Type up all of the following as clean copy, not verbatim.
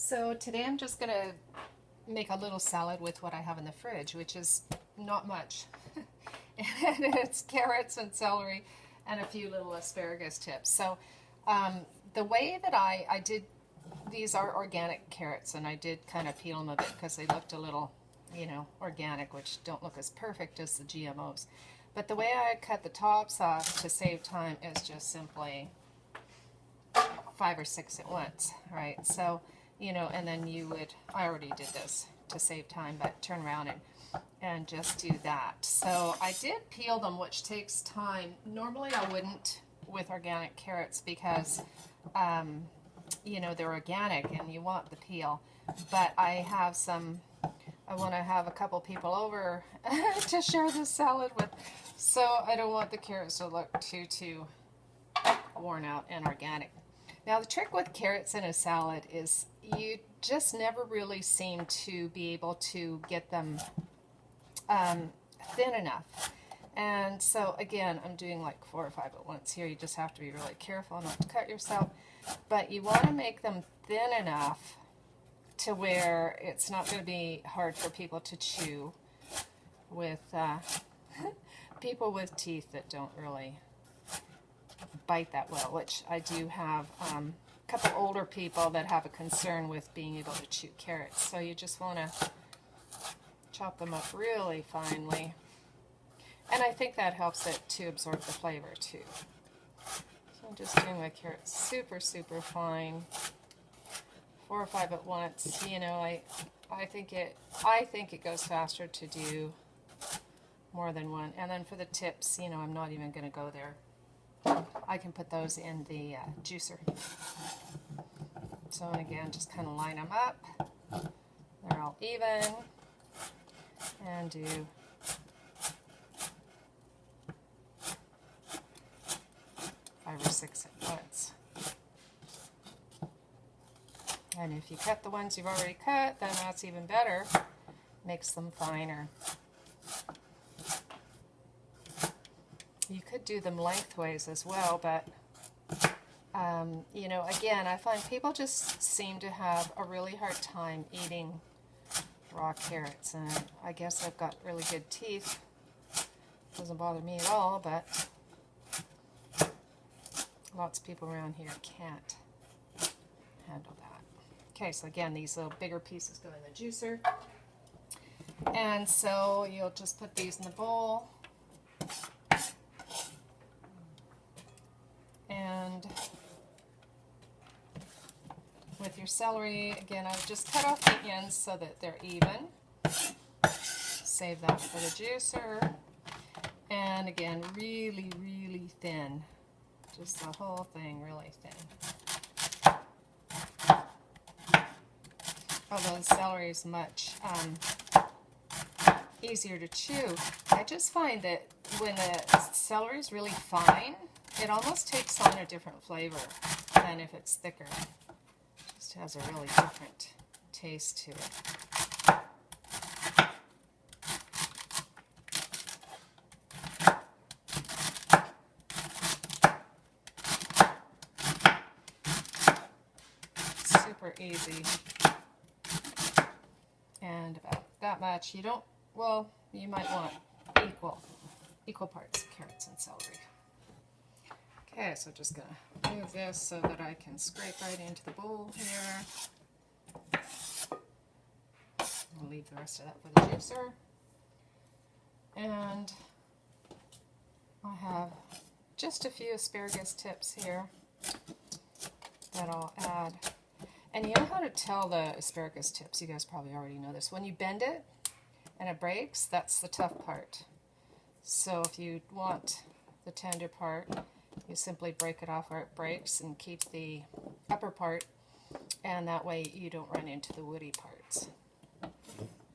So today I'm just going to make a little salad with what I have in the fridge, which is not much. And it's carrots and celery and a few little asparagus tips. So the way that I did, these are organic carrots, and I did kind of peel them a bit because they looked a little, organic, which don't look as perfect as the GMOs. But the way I cut the tops off to save time is just simply 5 or 6 at once, right? So, and then you would, I already did this to save time, but turn around and just do that. So I did peel them, which takes time. Normally I wouldn't with organic carrots because, they're organic and you want the peel. But I want to have a couple people over to share this salad with, so I don't want the carrots to look too worn out and organic. Now the trick with carrots in a salad is you just never really seem to be able to get them thin enough. And so again, I'm doing like 4 or 5 at once here. You just have to be really careful not to cut yourself. But you want to make them thin enough to where it's not going to be hard for people to chew with people with teeth that don't really bite that well, which I do have a couple older people that have a concern with being able to chew carrots. So you just want to chop them up really finely. And I think that helps it to absorb the flavor too. So I'm just doing my carrots super fine. 4 or 5 at once. I think it goes faster to do more than one. And then for the tips, I'm not even going to go there. I can put those in the juicer. So again, just kind of line them up. They're all even. And do 5 or 6 at once. And if you cut the ones you've already cut, then that's even better. Makes them finer. You could do them lengthways as well, but, again, I find people just seem to have a really hard time eating raw carrots. And I guess I've got really good teeth. Doesn't bother me at all, but lots of people around here can't handle that. Okay, so again, these little bigger pieces go in the juicer. And so you'll just put these in the bowl. And with your celery, again, I've just cut off the ends so that they're even. Save that for the juicer. And again, really thin. Just the whole thing really thin. Although the celery is much easier to chew, I just find that when the celery is really fine, it almost takes on a different flavor than if it's thicker. It just has a really different taste to it. Super easy. And about that much. You might want equal parts of carrots and celery. Okay, so just going to move this so that I can scrape right into the bowl here. I'll leave the rest of that for the juicer. And I have just a few asparagus tips here that I'll add. And you know how to tell the asparagus tips? You guys probably already know this. When you bend it and it breaks, that's the tough part. So if you want the tender part, you simply break it off where it breaks and keep the upper part, and that way you don't run into the woody parts.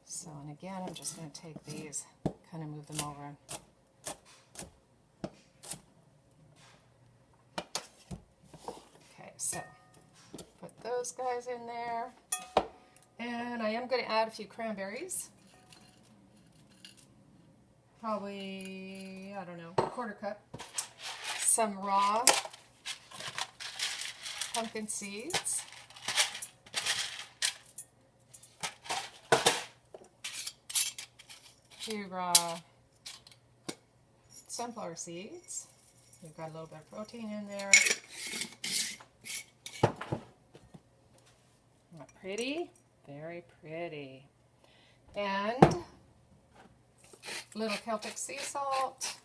So, and again, I'm just going to take these, kind of move them over. Okay, so put those guys in there, and I am going to add a few cranberries. Probably, I don't know, a 1/4 cup. Some raw pumpkin seeds, few raw sunflower seeds. We've got a little bit of protein in there. Not pretty? Very pretty. And little Celtic sea salt.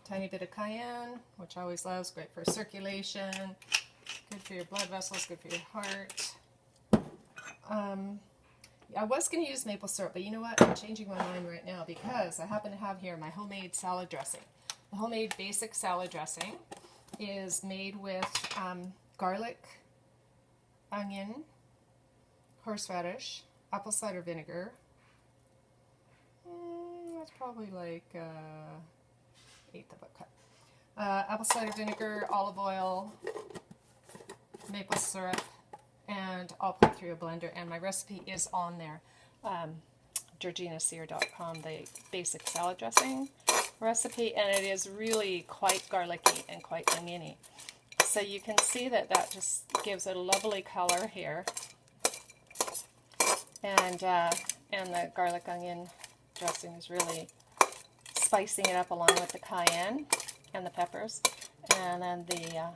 Tiny bit of cayenne, which I always love. Great for circulation. Good for your blood vessels, good for your heart. I was going to use maple syrup, but you know what? I'm changing my mind right now because I happen to have here my homemade salad dressing. The homemade basic salad dressing is made with garlic, onion, horseradish, apple cider vinegar. That's probably like eighth of a cup. Apple cider vinegar, olive oil, maple syrup, and I'll put through a blender, and my recipe is on there. GeorginaSear.com, the basic salad dressing recipe, and it is really quite garlicky and quite oniony. So you can see that that just gives it a lovely color here. And the garlic onion dressing is really spicing it up along with the cayenne and the peppers. And then the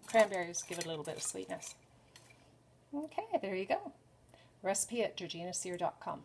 cranberries give it a little bit of sweetness. Okay, there you go. Recipe at GeorginaSear.com.